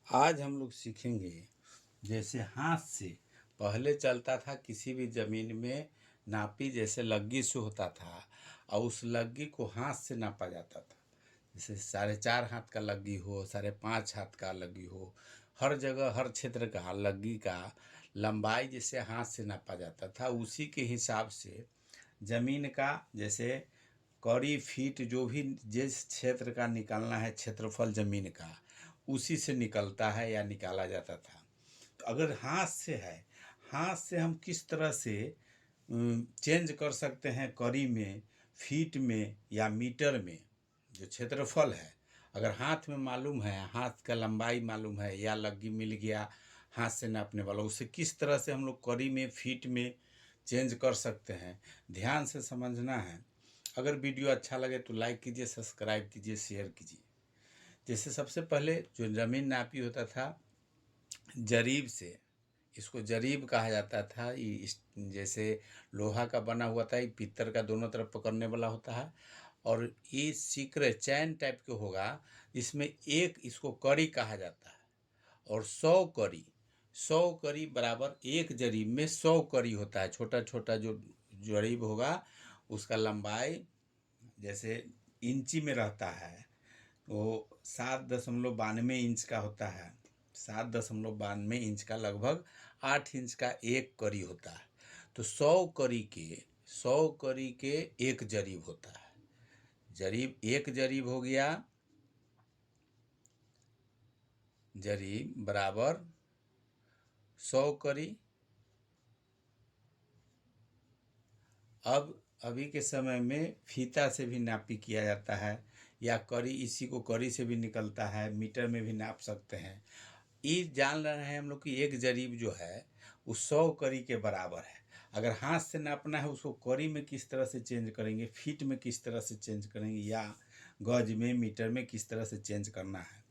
आज हम लोग सीखेंगे जैसे हाथ से पहले चलता था किसी भी ज़मीन में नापी जैसे लग्गी से होता था और उस लग्गी को हाथ से नापा जाता था। जैसे 4.5 हाथ का लग्गी हो, 5.5 हाथ का लग्गी हो, हर जगह हर क्षेत्र का लग्गी का लंबाई जैसे हाथ से नापा जाता था। उसी के हिसाब से ज़मीन का जैसे कौड़ी फीट जो भी जिस क्षेत्र का निकालना है क्षेत्रफल ज़मीन का उसी से निकलता है या निकाला जाता था। तो अगर हाथ से है, हाथ से हम किस तरह से चेंज कर सकते हैं कौड़ी में, फीट में या मीटर में जो क्षेत्रफल है। अगर हाथ में मालूम है, हाथ का लंबाई मालूम है या लग्गी मिल गया हाथ से नापने वाला, उसे किस तरह से हम लोग कौड़ी में फीट में चेंज कर सकते हैं, ध्यान से समझना है। अगर वीडियो अच्छा लगे तो लाइक कीजिए, सब्सक्राइब कीजिए, शेयर कीजिए। जैसे सबसे पहले जो ज़मीन नापी होता था जरीब से, इसको जरीब कहा जाता था। जैसे लोहा का बना हुआ था, ये पत्थर का दोनों तरफ पकड़ने वाला होता है और ये सिकरे चैन टाइप के होगा। इसमें एक इसको कड़ी कहा जाता है और 100 कड़ी बराबर एक जरीब में 100 कड़ी होता है। छोटा छोटा जो जरीब होगा उसका लंबाई जैसे इंची में रहता है, वो 7.92 इंच का होता है। 7.92 इंच का लगभग 8 इंच का एक कड़ी होता है। तो 100 कड़ी के एक जरीब होता है। जरीब एक जरीब हो गया, जरीब बराबर 100 कड़ी। अब अभी के समय में फीता से भी नापी किया जाता है या कड़ी, इसी को कड़ी से भी निकलता है, मीटर में भी नाप सकते हैं। ये जान रहे हैं हम लोग कि एक जरीब जो है वो 100 कड़ी के बराबर है। अगर हाथ से नापना है उसको कड़ी में किस तरह से चेंज करेंगे, फीट में किस तरह से चेंज करेंगे या गज में, मीटर में किस तरह से चेंज करना है।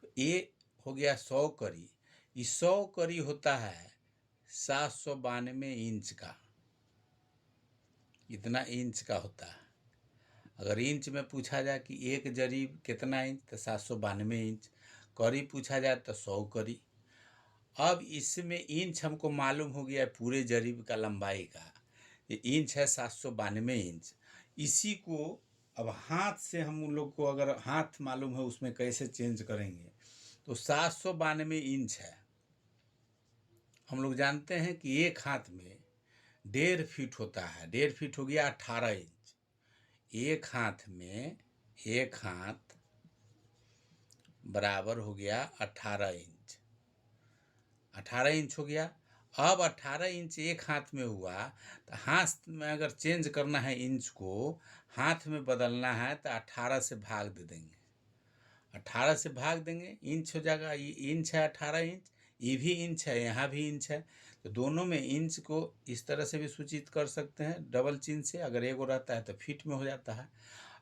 तो ये हो गया 100 कड़ी। ये 100 कड़ी होता है 792 इंच का, इतना इंच का होता है। अगर इंच में पूछा जाए कि एक जरीब कितना इंच, तो 792 इंच। कड़ी पूछा जाए तो 100 कड़ी। अब इसमें इंच हमको मालूम हो गया है पूरे जरीब का लंबाई का, ये इंच है 792 इंच। इसी को अब हाथ से हम उन लोग को अगर हाथ मालूम है उसमें कैसे चेंज करेंगे। तो 792 इंच है। हम लोग जानते हैं कि एक हाथ में 1.5 फीट होता है। 1.5 फीट हो गया 18 इंच। एक हाथ में, एक हाथ बराबर हो गया 18 इंच। 18 इंच हो गया। अब 18 इंच एक हाथ में हुआ तो हाथ में अगर चेंज करना है इंच को, हाथ में बदलना है तो 18 से भाग दे देंगे। 18 से भाग देंगे, इंच हो जाएगा। ये इंच है 18 इंच, ये भी इंच है, यहाँ भी इंच है। तो दोनों में इंच को इस तरह से भी सूचित कर सकते हैं डबल चिन्ह से। अगर एगो रहता है तो फीट में हो जाता है।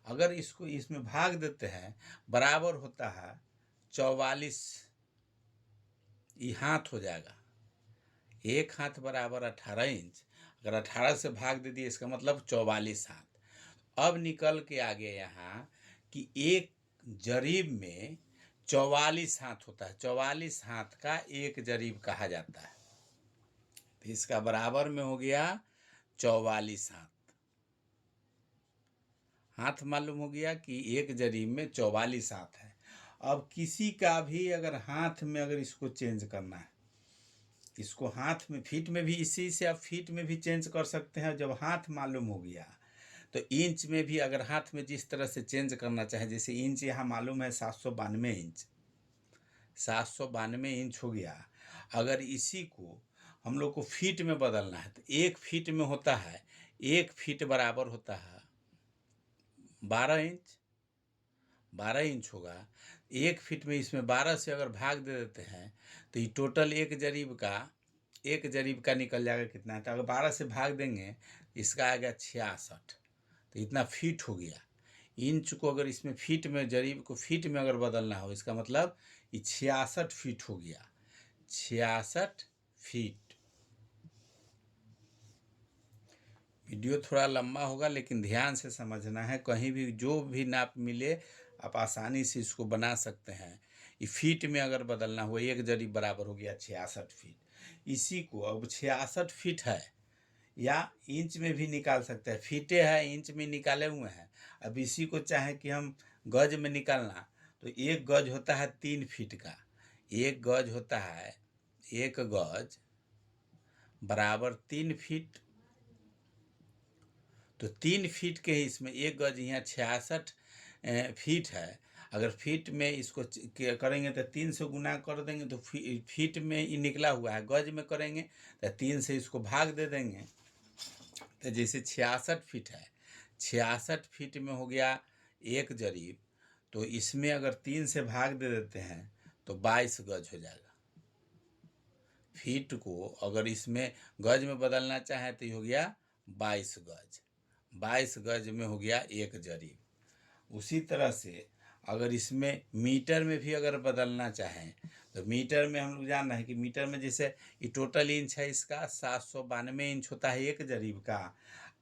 अगर इसको इसमें भाग देते हैं, बराबर होता है 44। ये हाथ हो जाएगा। एक हाथ बराबर 18 इंच। अगर 18 से भाग दे दिए इसका मतलब 44 हाथ। अब निकल के आगे यहाँ कि एक जरीब में 44 हाथ होता है। 44 हाथ का एक जरीब कहा जाता है। तो इसका बराबर में हो गया 44 हाथ। हाथ मालूम हो गया कि एक जरीब में 44 हाथ है। अब किसी का भी अगर हाथ में अगर इसको चेंज करना है, इसको हाथ में, फीट में भी इसी से आप फीट में भी चेंज कर सकते हैं। जब हाथ मालूम हो गया तो इंच में भी अगर हाथ में जिस तरह से चेंज करना चाहे, जैसे इंच यहाँ मालूम है 792 इंच, 792 इंच हो गया। अगर इसी को हम लोग को फीट में बदलना है तो एक फीट में होता है, एक फीट बराबर होता है 12 इंच। 12 इंच होगा। एक फीट में इसमें 12 से अगर भाग दे देते हैं तो ये टोटल एक जरीब का निकल जाएगा कितना है। तो अगर 12 से भाग देंगे इसका आएगा 66। तो इतना फीट हो गया। इंच को अगर इसमें फीट में, जरीब को फीट में अगर बदलना हो, इसका मतलब ये 66 फीट हो गया। 66 फीट। वीडियो थोड़ा लंबा होगा लेकिन ध्यान से समझना है। कहीं भी जो भी नाप मिले आप आसानी से इसको बना सकते हैं। ये फीट में अगर बदलना हुआ, 1 जरीब बराबर हो गया 66 फीट। इसी को अब 66 फीट है या इंच में भी निकाल सकते हैं, फीटे है इंच में निकाले हुए हैं। अब इसी को चाहे कि हम गज में निकालना, तो 1 गज होता है 3 फीट का, 1 गज होता है, 1 गज बराबर 3 फीट। तो 3 फीट के ही इसमें 1 गज यहाँ 66 फीट है। अगर फीट में इसको करेंगे तो 3 से गुना कर देंगे तो फीट में ही निकला हुआ है, गज में करेंगे तो 3 से इसको भाग दे देंगे। तो जैसे 66 फीट है, 66 फीट में हो गया 1 जरीब, तो इसमें अगर 3 से भाग दे देते हैं तो 22 गज हो जाएगा। फीट को अगर इसमें गज में बदलना चाहे तो ये हो गया 22 गज, 22 गज में हो गया 1 जरीब। उसी तरह से अगर इसमें मीटर में भी अगर बदलना चाहें तो मीटर में हम लोग जान रहे हैं कि मीटर में जैसे ये टोटल इंच है इसका 792 इंच होता है 1 जरीब का,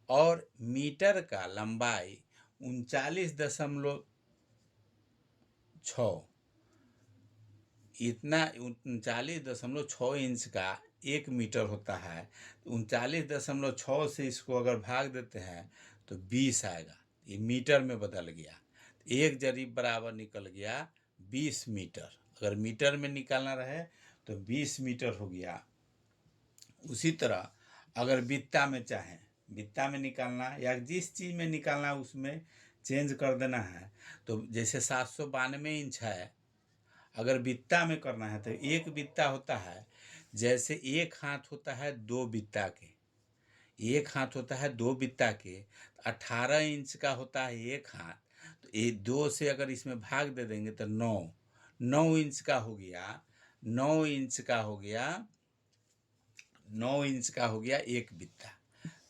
और मीटर का लंबाई 39.6, इतना 39.6 इंच का 1 मीटर होता है। 39.6 से इसको अगर भाग देते हैं तो 20 आएगा, ये मीटर में बदल गया। 1 जरीब बराबर निकल गया 20 मीटर। अगर मीटर में निकालना रहे तो 20 मीटर हो गया। उसी तरह अगर बित्ता में चाहें, बित्ता में निकालना या जिस चीज़ में निकालना उसमें चेंज कर देना है, तो जैसे 792 इंच है, अगर बित्ता में करना है तो 1 बित्ता होता है, जैसे 1 हाथ होता है 2 बित्ता के, 1 हाथ होता है 2 बित्ता के, 18 इंच का होता है 1 हाथ। तो ये 2 से अगर इसमें भाग दे देंगे तो 9 इंच का हो गया, 9 इंच का हो गया, 9 इंच का हो गया 1 बित्ता।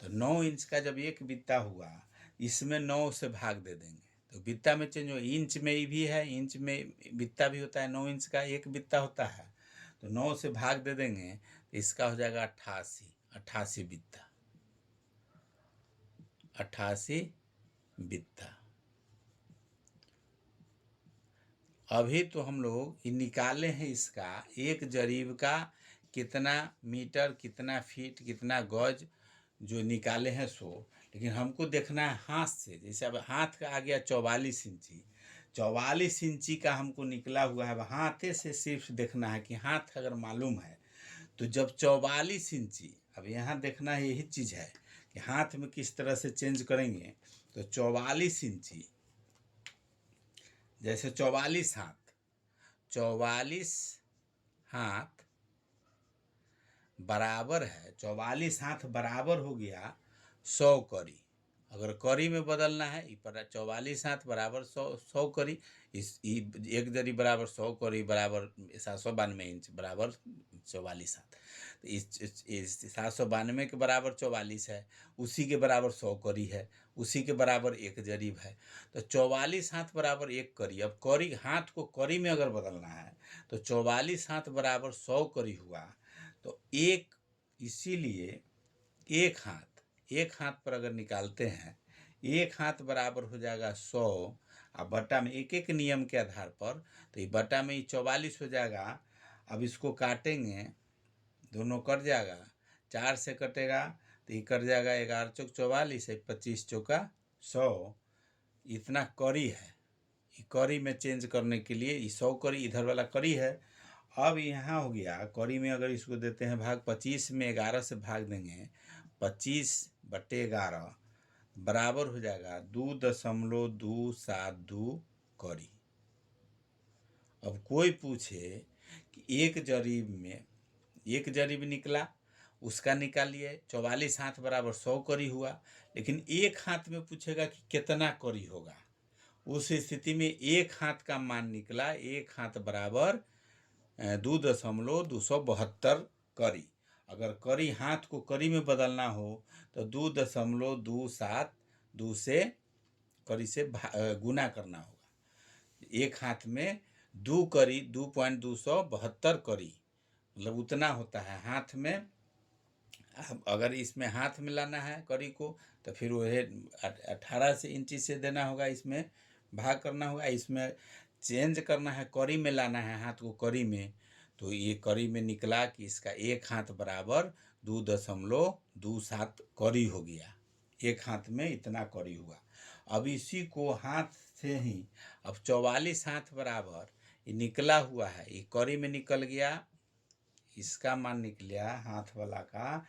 तो 9 इंच का जब 1 बित्ता हुआ, इसमें 9 से भाग दे देंगे तो बित्ता में चेंज हो। इंच में भी है, इंच में बित्ता भी होता है, 9 इंच का 1 बित्ता होता है, तो 9 से भाग दे देंगे तो इसका हो जाएगा 88 बित्ता, 88 बित्ता। अभी तो हम लोग ये निकाले हैं इसका 1 जरीब का कितना मीटर, कितना फीट, कितना गज जो निकाले हैं सो, लेकिन हमको देखना है हाथ से। जैसे अब हाथ का आ गया 44 इंची, 44 इंची का हमको निकला हुआ है। अब हाथे से सिर्फ देखना है कि हाथ अगर मालूम है तो जब 44 इंची, अब यहाँ देखना है यही चीज़ है कि हाथ में किस तरह से चेंज करेंगे। तो 44 इंची, जैसे 44 हाथ, 44 हाथ बराबर है, 44 हाथ बराबर हो गया 100 करी। अगर करी में बदलना है, 44 हाथ बराबर 100 करी, इस 1 जरी बराबर 100 करी बराबर 792 इंच बराबर 44 हाथ। तो इस 792 के बराबर 44 है, उसी के बराबर 100 करी है, उसी के बराबर 1 जरीब है। तो 44 हाथ बराबर 1 करी। अब करी, हाथ को करी में अगर बदलना है तो 44 हाथ बराबर 100 करी हुआ। तो एक, इसीलिए एक हाथ पर अगर निकालते हैं, 1 हाथ बराबर हो जाएगा 100, और बटा में एक एक नियम के आधार पर, तो ये बटा में ये 44 हो जाएगा। अब इसको काटेंगे, दोनों कट जाएगा, 4 से कटेगा तो ये कट जाएगा, 11 चौक 44, 25 चौका 100। इतना करी है, ये करी में चेंज करने के लिए ये 100 करी इधर वाला करी है। अब यहाँ हो गया करी में अगर इसको देते हैं भाग, 25 में 11 से भाग देंगे, 25/11 बराबर हो जाएगा 2.272 करी। अब कोई पूछे कि 1 जरीब में, 1 जरीब निकला उसका निकालिए, 44 हाथ बराबर 100 करी हुआ, लेकिन 1 हाथ में पूछेगा कि कितना करी होगा। उस स्थिति में 1 हाथ का मान निकला, 1 हाथ बराबर 2.272 करी। अगर करी, हाथ को करी में बदलना हो तो 2.272 से करी से गुना करना होगा। 1 हाथ में 2 करी, 2.272 करी, मतलब उतना होता है हाथ में। अगर इसमें हाथ में लाना है करी को तो फिर वह 18 से इंची से देना होगा, इसमें भाग करना होगा। इसमें चेंज करना है, कड़ी में लाना है हाथ को कड़ी में, तो ये कड़ी में निकला कि इसका एक हाथ बराबर 2.27 कड़ी हो गया। एक हाथ में इतना कड़ी हुआ। अब इसी को हाथ से ही अब 44 हाथ बराबर ये निकला हुआ है, ये कड़ी में निकल गया, इसका मान निकल गया हाथ वाला का,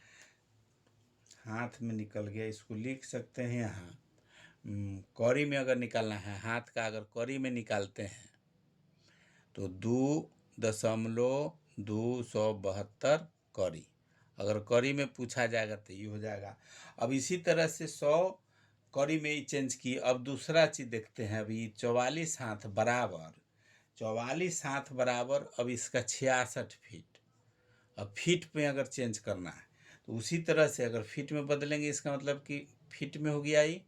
हाथ में निकल गया। इसको लिख सकते हैं यहाँ कड़ी में अगर निकालना है, हाथ का अगर कड़ी में निकालते हैं तो 2.272 कड़ी, अगर कड़ी में पूछा जाएगा तो ये हो जाएगा। अब इसी तरह से 100 कड़ी में ही चेंज की। अब दूसरा चीज़ देखते हैं, अभी 44 हाथ बराबर, 44 हाथ बराबर अब इसका 66 फीट। अब फीट में अगर चेंज करना है तो उसी तरह से अगर फीट में बदलेंगे, इसका मतलब कि फीट में हो गया ही।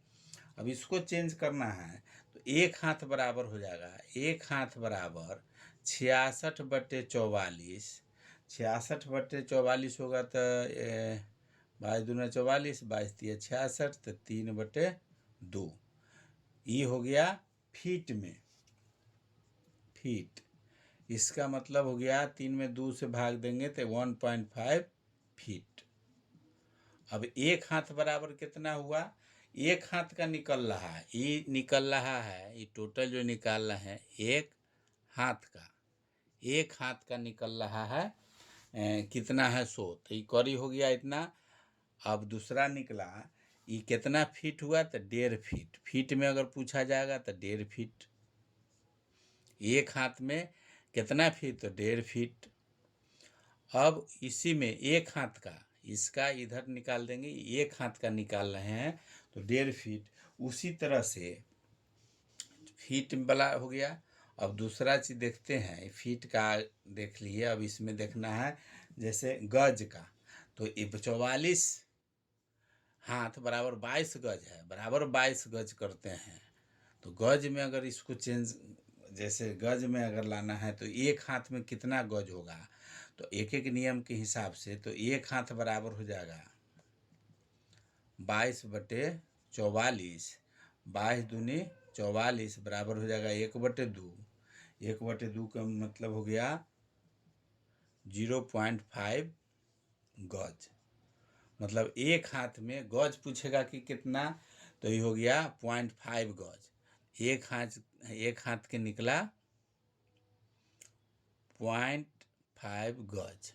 अब इसको चेंज करना है तो एक हाथ बराबर हो जाएगा, एक हाथ बराबर 66/44, 66/44 होगा तो 22×44, 22×3 = 66, तो 3/2 ये हो गया फीट में। फीट इसका मतलब हो गया 3 में 2 से भाग देंगे तो 1.5 फीट। अब एक हाथ बराबर कितना हुआ, एक हाथ का निकल रहा है, ये निकल रहा है, ये टोटल जो निकाल रहे हैं एक हाथ का, एक हाथ का निकल रहा है कितना है 100, तो ये कड़ी हो गया इतना। अब दूसरा निकला ये कितना फीट हुआ तो 1.5 फीट। फीट में अगर पूछा जाएगा तो 1.5 फीट। एक हाथ में कितना फीट तो 1.5 फीट। अब इसी में एक हाथ का, इसका इधर निकाल देंगे, एक हाथ का निकाल रहे हैं तो 1.5 फीट। उसी तरह से फीट वाला हो गया। अब दूसरा चीज़ देखते हैं, फीट का देख लिए, अब इसमें देखना है जैसे गज का, तो 44 हाथ बराबर 22 गज है, बराबर 22 गज करते हैं। तो गज में अगर इसको चेंज, जैसे गज में अगर लाना है तो एक हाथ में कितना गज होगा, तो एक एक नियम के हिसाब से, तो एक हाथ बराबर हो जाएगा 22/44, 22×2 = 44 बराबर हो जाएगा 1/2। 1/2 का मतलब हो गया 0.5 गज। मतलब एक हाथ में गज पूछेगा कि कितना, तो ये हो गया 0.5 गज। एक हाथ के निकला 0.5 गज।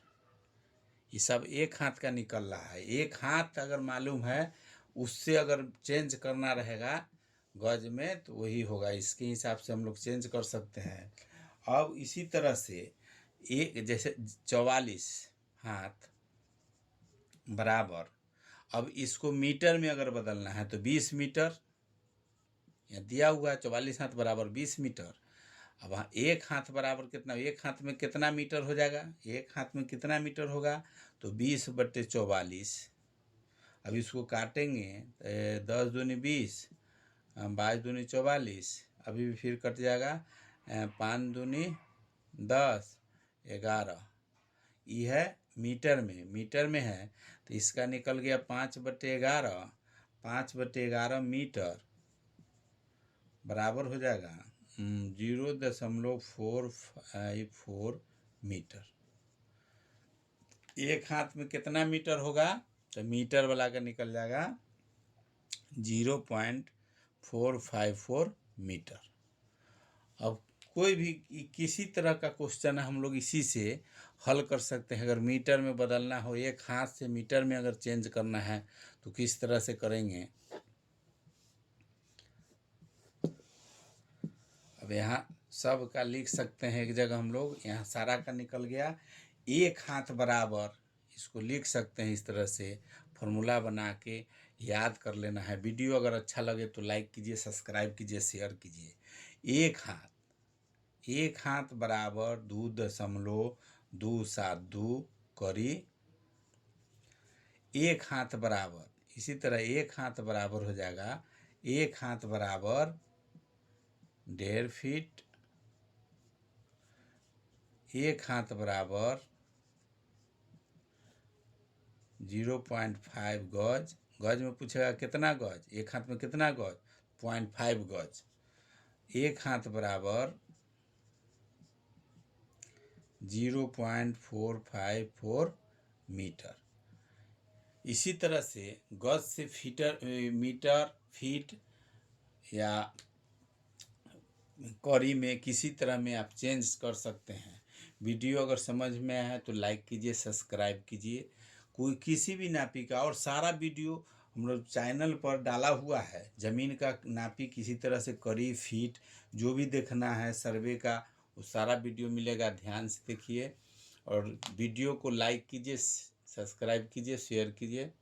ये सब एक हाथ का निकल रहा है। एक हाथ अगर मालूम है, उससे अगर चेंज करना रहेगा गज में तो वही होगा, इसके हिसाब से हम लोग चेंज कर सकते हैं। अब इसी तरह से एक जैसे 44 हाथ बराबर, अब इसको मीटर में अगर बदलना है तो 20 मीटर, यहाँ दिया हुआ है 44 हाथ बराबर 20 मीटर। अब एक हाथ बराबर कितना, एक हाथ में कितना मीटर हो जाएगा, एक हाथ में कितना मीटर होगा तो 20/44। अब इसको काटेंगे 10 दूनी 20, 22 दूनी 44, अभी भी फिर कट जाएगा 5 दूनी 10, 11। ये है मीटर में, मीटर में है तो इसका निकल गया 5/11, 5/11 मीटर बराबर हो जाएगा 0.454 मीटर। एक हाथ में कितना मीटर होगा, तो मीटर वाला का निकल जाएगा 0.454 मीटर। अब कोई भी किसी तरह का क्वेश्चन हम लोग इसी से हल कर सकते हैं। अगर मीटर में बदलना हो, एक हाथ से मीटर में अगर चेंज करना है तो किस तरह से करेंगे। अब यहाँ सब का लिख सकते हैं एक जगह हम लोग, यहाँ सारा का निकल गया। एक हाथ बराबर इसको लिख सकते हैं इस तरह से, फॉर्मूला बना के याद कर लेना है। वीडियो अगर अच्छा लगे तो लाइक कीजिए, सब्सक्राइब कीजिए, शेयर कीजिए। एक हाथ बराबर 2.272 करी एक हाथ बराबर। इसी तरह एक हाथ बराबर हो जाएगा, एक हाथ बराबर 1.5 फीट, एक हाथ बराबर 0.5 गज। गज में पूछेगा कितना गज, एक हाथ में कितना गज 0.5 गज। एक हाथ बराबर 0.454 मीटर। इसी तरह से गज से मीटर, फीट या कौड़ी में किसी तरह में आप चेंज कर सकते हैं। वीडियो अगर समझ में आया है तो लाइक कीजिए, सब्सक्राइब कीजिए। कोई किसी भी नापी का, और सारा वीडियो हम लोग चैनल पर डाला हुआ है। ज़मीन का नापी किसी तरह से कड़ी, फीट जो भी देखना है सर्वे का, वो सारा वीडियो मिलेगा। ध्यान से देखिए और वीडियो को लाइक कीजिए, सब्सक्राइब कीजिए, शेयर कीजिए।